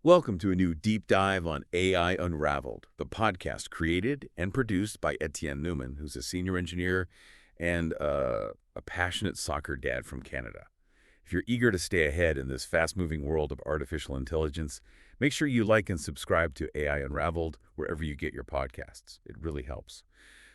Welcome to a new deep dive on AI Unraveled, the podcast created and produced by Etienne Newman, who's a senior engineer and a passionate soccer dad from Canada. If you're eager to stay ahead in this fast-moving world of artificial intelligence, make sure you like and subscribe to AI Unraveled wherever you get your podcasts. It really helps.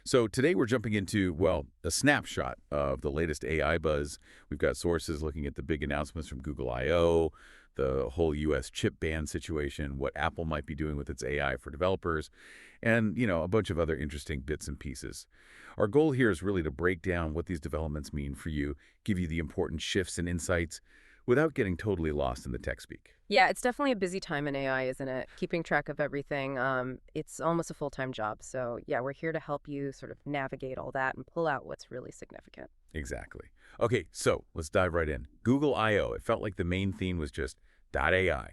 So today we're jumping into, well, a snapshot of the latest AI buzz. We've got sources looking at the big announcements from Google I/O, the whole U.S. chip ban situation, what Apple might be doing with its AI for developers, and, a bunch of other interesting bits and pieces. Our goal here is really to break down what these developments mean for you, give you the important shifts and insights without getting totally lost in the tech speak. Yeah, it's definitely a busy time in AI, isn't it? Keeping track of everything. It's almost a full-time job. So yeah, we're here to help you sort of navigate all that and pull out what's really significant. Exactly. Okay, so let's dive right in. Google I/O. It felt like the main theme was just .ai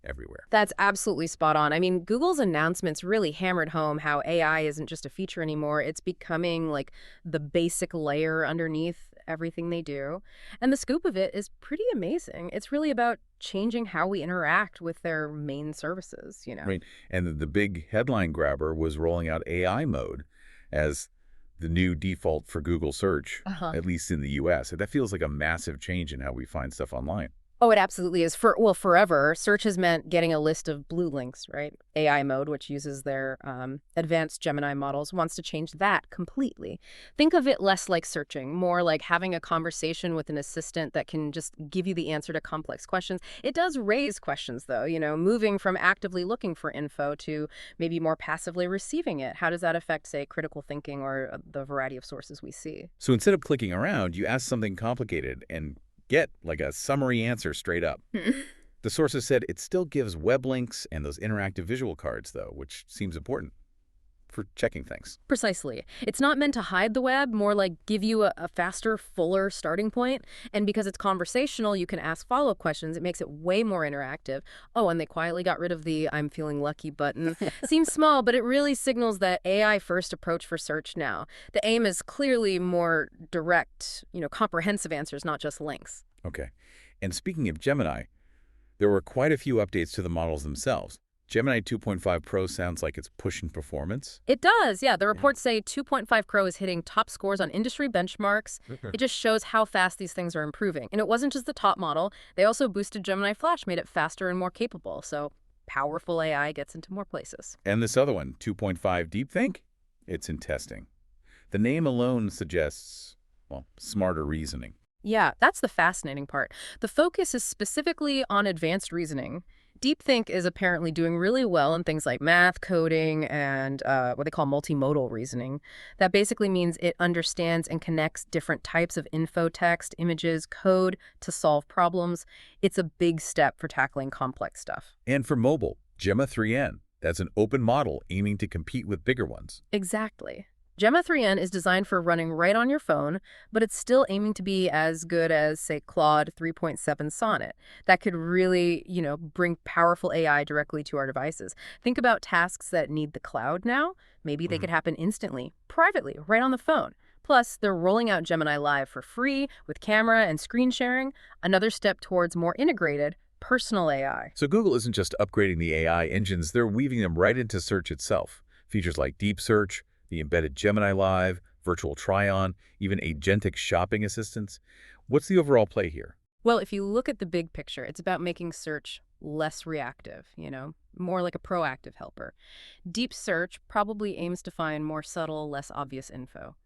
everywhere. That's absolutely spot on. I mean, Google's announcements really hammered home how AI isn't just a feature anymore. It's becoming like the basic layer underneath everything they do. And the scoop of it is pretty amazing. It's really about changing how we interact with their main services. Right. And the big headline grabber was rolling out AI mode as the new default for Google search, Uh-huh. at least in the US. That feels like a massive change in how we find stuff online. Oh, it absolutely is. Forever, search has meant getting a list of blue links, right? AI mode, which uses their advanced Gemini models, wants to change that completely. Think of it less like searching, more like having a conversation with an assistant that can just give you the answer to complex questions. It does raise questions, though, moving from actively looking for info to maybe more passively receiving it. How does that affect, say, critical thinking or the variety of sources we see? So instead of clicking around, you ask something complicated and get like a summary answer straight up. The sources said it still gives web links and those interactive visual cards, though, which seems important for checking things. Precisely. It's not meant to hide the web, more like give you a faster, fuller starting point. And because it's conversational, you can ask follow-up questions. It makes it way more interactive. Oh, and they quietly got rid of the I'm feeling lucky button. Seems small, but it really signals that AI-first approach for search now. The aim is clearly more direct, comprehensive answers, not just links. Okay. And speaking of Gemini, there were quite a few updates to the models themselves. Gemini 2.5 Pro sounds like it's pushing performance. It does, yeah. The reports say 2.5 Pro is hitting top scores on industry benchmarks. It just shows how fast these things are improving. And it wasn't just the top model. They also boosted Gemini Flash, made it faster and more capable. So powerful AI gets into more places. And this other one, 2.5 Deepthink, it's in testing. The name alone suggests, well, smarter reasoning. Yeah, that's the fascinating part. The focus is specifically on advanced reasoning. DeepThink is apparently doing really well in things like math, coding, and what they call multimodal reasoning. That basically means it understands and connects different types of info, text, images, code to solve problems. It's a big step for tackling complex stuff. And for mobile, Gemma 3N, that's an open model aiming to compete with bigger ones. Exactly. Gemma 3N is designed for running right on your phone, but it's still aiming to be as good as, say, Claude 3.7 Sonnet. That could really, bring powerful AI directly to our devices. Think about tasks that need the cloud now. Maybe they could happen instantly, privately, right on the phone. Plus, they're rolling out Gemini Live for free with camera and screen sharing, another step towards more integrated, personal AI. So Google isn't just upgrading the AI engines, they're weaving them right into search itself. Features like Deep Search, the embedded Gemini Live, virtual try-on, even agentic shopping assistants. What's the overall play here? Well, if you look at the big picture, it's about making search less reactive, more like a proactive helper. Deep search probably aims to find more subtle, less obvious info.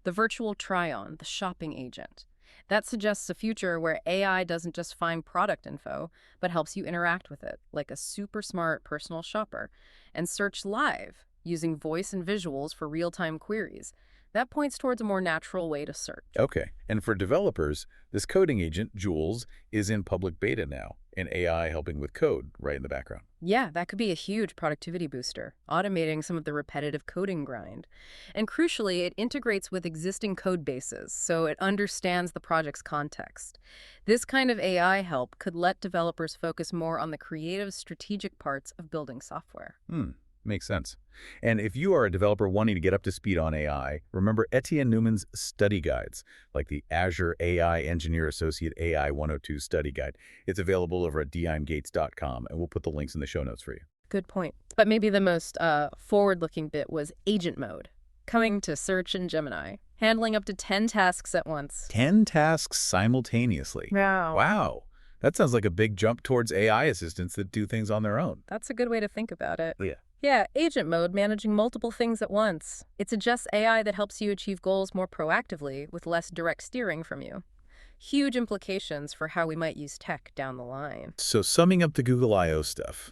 The virtual try-on, the shopping agent, that suggests a future where AI doesn't just find product info, but helps you interact with it, like a super smart personal shopper. And Search Live, using voice and visuals for real-time queries. That points towards a more natural way to search. Okay. And for developers, this coding agent, Jules, is in public beta now, and AI helping with code right in the background. Yeah, that could be a huge productivity booster, automating some of the repetitive coding grind. And crucially, it integrates with existing code bases, so it understands the project's context. This kind of AI help could let developers focus more on the creative, strategic parts of building software. Makes sense. And if you are a developer wanting to get up to speed on AI, remember Etienne Newman's study guides, like the Azure AI Engineer Associate AI 102 study guide. It's available over at dimgates.com, and we'll put the links in the show notes for you. Good point. But maybe the most forward-looking bit was agent mode, coming to search in Gemini, handling up to 10 tasks at once. 10 tasks simultaneously. Wow. Wow. That sounds like a big jump towards AI assistants that do things on their own. That's a good way to think about it. Yeah. Yeah, agent mode, managing multiple things at once. It suggests AI that helps you achieve goals more proactively with less direct steering from you. Huge implications for how we might use tech down the line. So summing up the Google I.O. stuff,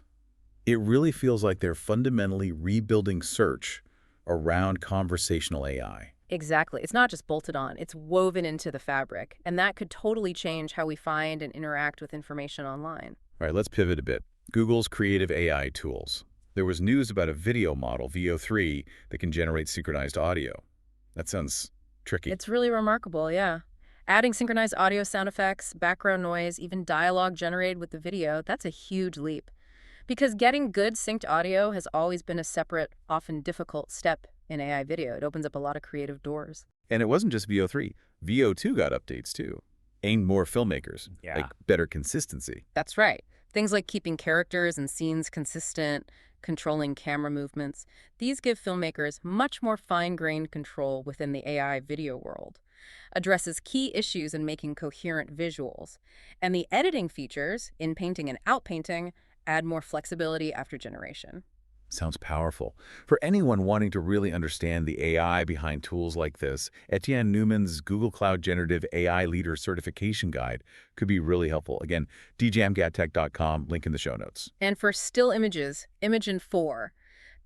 it really feels like they're fundamentally rebuilding search around conversational AI. Exactly. It's not just bolted on, it's woven into the fabric. And that could totally change how we find and interact with information online. All right, let's pivot a bit. Google's creative AI tools. There was news about a video model, VO3, that can generate synchronized audio. That sounds tricky. It's really remarkable, yeah. Adding synchronized audio sound effects, background noise, even dialogue generated with the video, that's a huge leap. Because getting good synced audio has always been a separate, often difficult step in AI video. It opens up a lot of creative doors. And it wasn't just VO3. VO2 got updates too, aimed more filmmakers, like better consistency. That's right. Things like keeping characters and scenes consistent, controlling camera movements. These give filmmakers much more fine-grained control within the AI video world. Addresses key issues in making coherent visuals. And the editing features, in painting and out painting, add more flexibility after generation. Sounds powerful. For anyone wanting to really understand the AI behind tools like this, Etienne Newman's Google Cloud Generative AI Leader Certification Guide could be really helpful. Again, djamgattech.com, link in the show notes. And for still images, Imagen 4.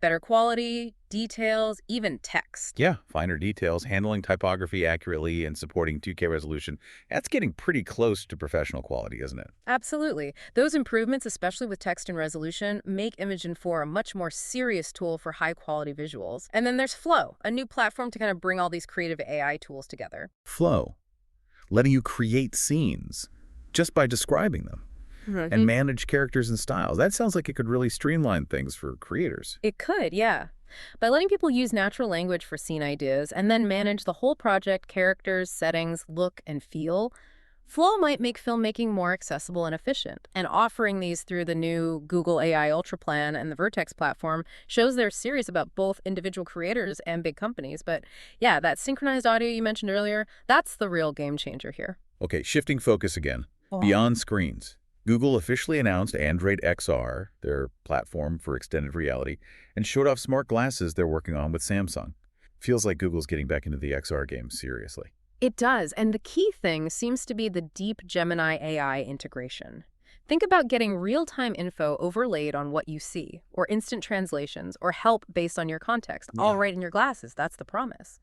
Better quality, details, even text. Yeah, finer details, handling typography accurately, and supporting 2K resolution. That's getting pretty close to professional quality, isn't it? Absolutely. Those improvements, especially with text and resolution, make Imagen 4 a much more serious tool for high-quality visuals. And then there's Flow, a new platform to kind of bring all these creative AI tools together. Flow, letting you create scenes just by describing them. And manage characters and styles. That sounds like it could really streamline things for creators. It could, yeah. By letting people use natural language for scene ideas and then manage the whole project, characters, settings, look, and feel, Flow might make filmmaking more accessible and efficient. And offering these through the new Google AI Ultra Plan and the Vertex platform shows they're serious about both individual creators and big companies. But yeah, that synchronized audio you mentioned earlier, that's the real game changer here. Okay, shifting focus again. Beyond screens. Google officially announced Android XR, their platform for extended reality, and showed off smart glasses they're working on with Samsung. Feels like Google's getting back into the XR game seriously. It does, and the key thing seems to be the deep Gemini AI integration. Think about getting real-time info overlaid on what you see, or instant translations, or help based on your context, all right in your glasses. That's the promise.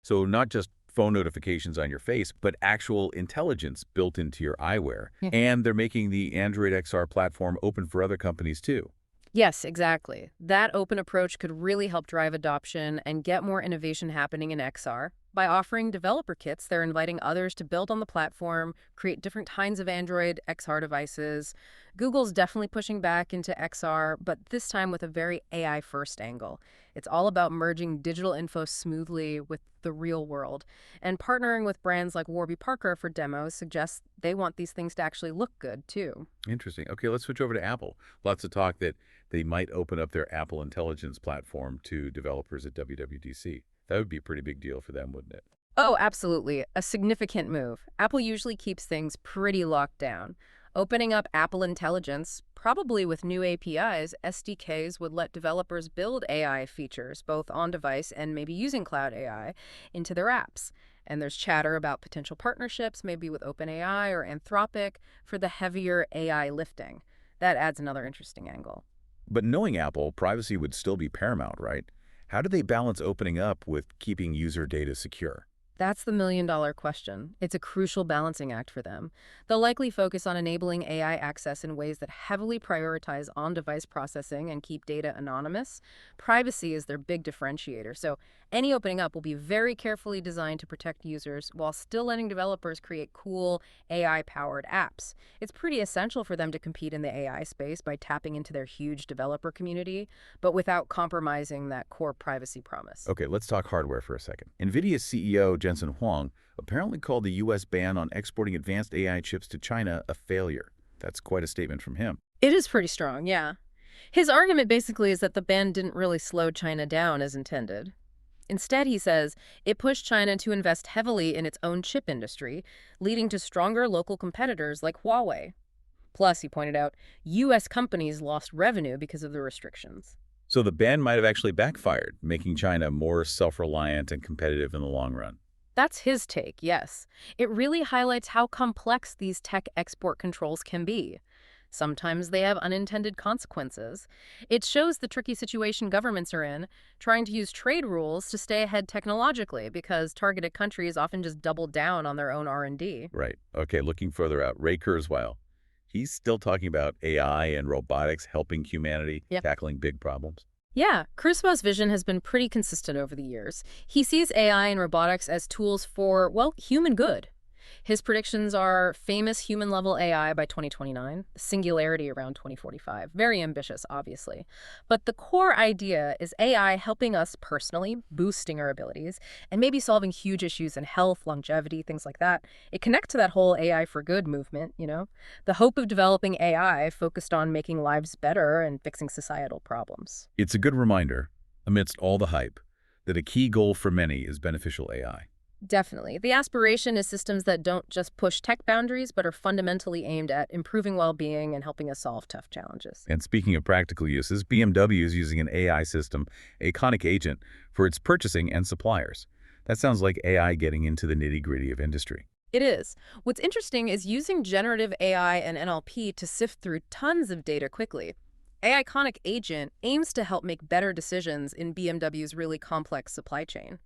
So not just phone notifications on your face, but actual intelligence built into your eyewear. And they're making the Android XR platform open for other companies too. Yes, exactly. That open approach could really help drive adoption and get more innovation happening in XR. By offering developer kits, they're inviting others to build on the platform, create different kinds of Android XR devices. Google's definitely pushing back into XR, but this time with a very AI-first angle. It's all about merging digital info smoothly with the real world. And partnering with brands like Warby Parker for demos suggests they want these things to actually look good, too. Interesting. Okay, let's switch over to Apple. Lots of talk that they might open up their Apple Intelligence platform to developers at WWDC. That would be a pretty big deal for them, wouldn't it? Oh, absolutely. A significant move. Apple usually keeps things pretty locked down. Opening up Apple Intelligence, probably with new APIs, SDKs would let developers build AI features, both on-device and maybe using cloud AI, into their apps. And there's chatter about potential partnerships, maybe with OpenAI or Anthropic, for the heavier AI lifting. That adds another interesting angle. But knowing Apple, privacy would still be paramount, right? How do they balance opening up with keeping user data secure? That's the million-dollar question. It's a crucial balancing act for them. They'll likely focus on enabling AI access in ways that heavily prioritize on-device processing and keep data anonymous. Privacy is their big differentiator, so any opening up will be very carefully designed to protect users while still letting developers create cool AI-powered apps. It's pretty essential for them to compete in the AI space by tapping into their huge developer community, but without compromising that core privacy promise. Okay, let's talk hardware for a second. Nvidia's CEO, Jensen Huang, apparently called the U.S. ban on exporting advanced AI chips to China a failure. That's quite a statement from him. It is pretty strong, yeah. His argument basically is that the ban didn't really slow China down as intended. Instead, he says, it pushed China to invest heavily in its own chip industry, leading to stronger local competitors like Huawei. Plus, he pointed out, U.S. companies lost revenue because of the restrictions. So the ban might have actually backfired, making China more self-reliant and competitive in the long run. That's his take, yes. It really highlights how complex these tech export controls can be. Sometimes they have unintended consequences. It shows the tricky situation governments are in, trying to use trade rules to stay ahead technologically because targeted countries often just double down on their own R&D. Right. Okay, looking further out, Ray Kurzweil. He's still talking about AI and robotics helping humanity, Yep. tackling big problems. Yeah, Kurzweil's vision has been pretty consistent over the years. He sees AI and robotics as tools for, well, human good. His predictions are famous human-level AI by 2029, singularity around 2045. Very ambitious, obviously. But the core idea is AI helping us personally, boosting our abilities, and maybe solving huge issues in health, longevity, things like that. It connects to that whole AI for good movement, you know? The hope of developing AI focused on making lives better and fixing societal problems. It's a good reminder, amidst all the hype, that a key goal for many is beneficial AI. Definitely. The aspiration is systems that don't just push tech boundaries, but are fundamentally aimed at improving well-being and helping us solve tough challenges. And speaking of practical uses, BMW is using an AI system, a conic agent, for its purchasing and suppliers. That sounds like AI getting into the nitty-gritty of industry. It is. What's interesting is using generative AI and NLP to sift through tons of data quickly. AI Conic Agent aims to help make better decisions in BMW's really complex supply chain.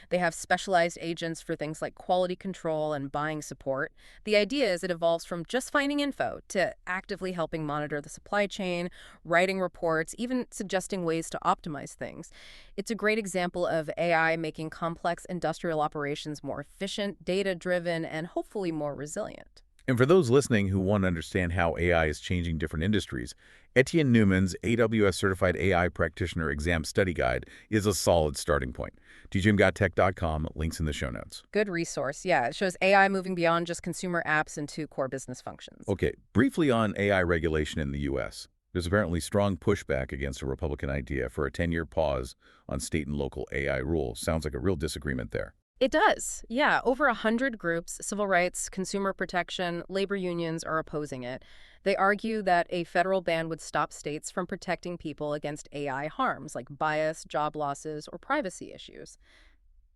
They have specialized agents for things like quality control and buying support. The idea is it evolves from just finding info to actively helping monitor the supply chain, writing reports, even suggesting ways to optimize things. It's a great example of AI making complex industrial operations more efficient, data-driven, and hopefully more resilient. And for those listening who want to understand how AI is changing different industries, Etienne Newman's AWS Certified AI Practitioner Exam Study Guide is a solid starting point. tjmgottech.com, links in the show notes. Good resource, yeah. It shows AI moving beyond just consumer apps into core business functions. Okay, briefly on AI regulation in the U.S. There's apparently strong pushback against a Republican idea for a 10-year pause on state and local AI rules. Sounds like a real disagreement there. It does, yeah. Over 100 groups, civil rights, consumer protection, labor unions are opposing it. They argue that a federal ban would stop states from protecting people against AI harms like bias, job losses, or privacy issues.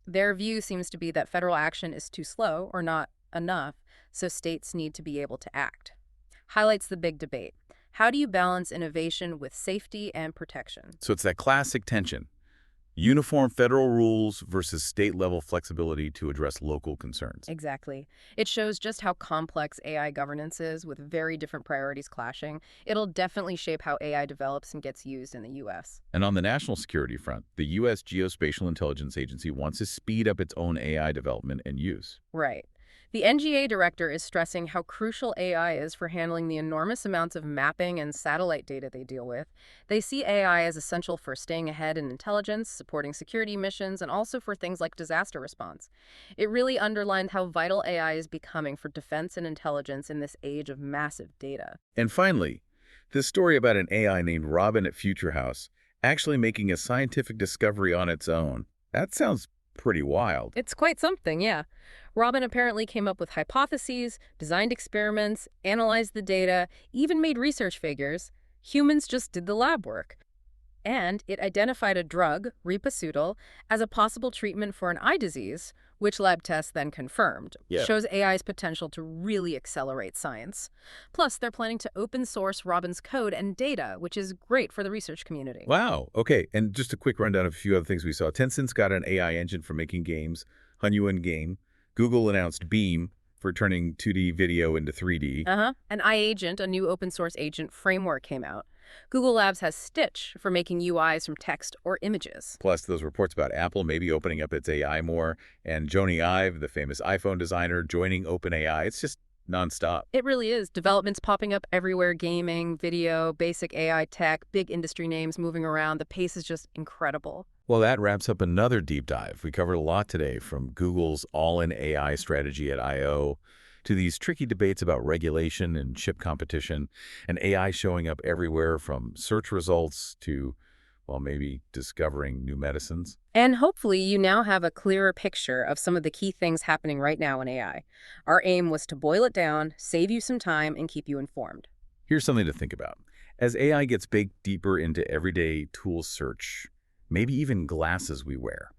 Their view seems to be that federal action is too slow or not enough, so states need to be able to act. Highlights the big debate. How do you balance innovation with safety and protection? So it's that classic tension. Uniform federal rules versus state-level flexibility to address local concerns. Exactly. It shows just how complex AI governance is with very different priorities clashing. It'll definitely shape how AI develops and gets used in the U.S. And on the national security front, the U.S. Geospatial Intelligence Agency wants to speed up its own AI development and use. Right. The NGA director is stressing how crucial AI is for handling the enormous amounts of mapping and satellite data they deal with. They see AI as essential for staying ahead in intelligence, supporting security missions, and also for things like disaster response. It really underlined how vital AI is becoming for defense and intelligence in this age of massive data. And finally, this story about an AI named Robin at Future House actually making a scientific discovery on its own. That sounds pretty wild. It's quite something, yeah. Robin apparently came up with hypotheses, designed experiments, analyzed the data, even made research figures. Humans just did the lab work. And it identified a drug, ripasudal, as a possible treatment for an eye disease, which lab tests then confirmed. Yeah. Shows AI's potential to really accelerate science. Plus, they're planning to open source Robin's code and data, which is great for the research community. Wow. Okay, and just a quick rundown of a few other things we saw. Tencent's got an AI engine for making games. Hunyuan game. Google announced Beam for turning 2D video into 3D. And iAgent, a new open source agent framework, came out. Google Labs has Stitch for making UIs from text or images. Plus, those reports about Apple maybe opening up its AI more, and Jony Ive, the famous iPhone designer, joining OpenAI. It's just nonstop. It really is. Developments popping up everywhere, gaming, video, basic AI tech, big industry names moving around. The pace is just incredible. Well, that wraps up another deep dive. We covered a lot today, from Google's all-in AI strategy at I/O to these tricky debates about regulation and chip competition, and AI showing up everywhere from search results to, well, maybe discovering new medicines. And hopefully you now have a clearer picture of some of the key things happening right now in AI. Our aim was to boil it down, save you some time, and keep you informed. Here's something to think about. As AI gets baked deeper into everyday tool search, maybe even glasses we wear,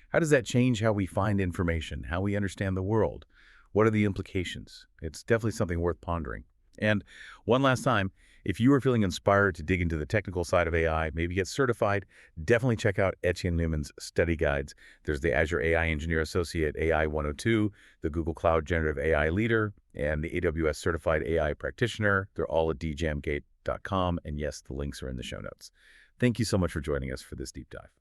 how does that change how we find information, how we understand the world? What are the implications? It's definitely something worth pondering. And one last time, if you are feeling inspired to dig into the technical side of AI, maybe get certified, definitely check out Etienne Newman's study guides. There's the Azure AI Engineer Associate AI 102, the Google Cloud Generative AI Leader, and the AWS Certified AI Practitioner. They're all at djamgate.com. And yes, the links are in the show notes. Thank you so much for joining us for this deep dive.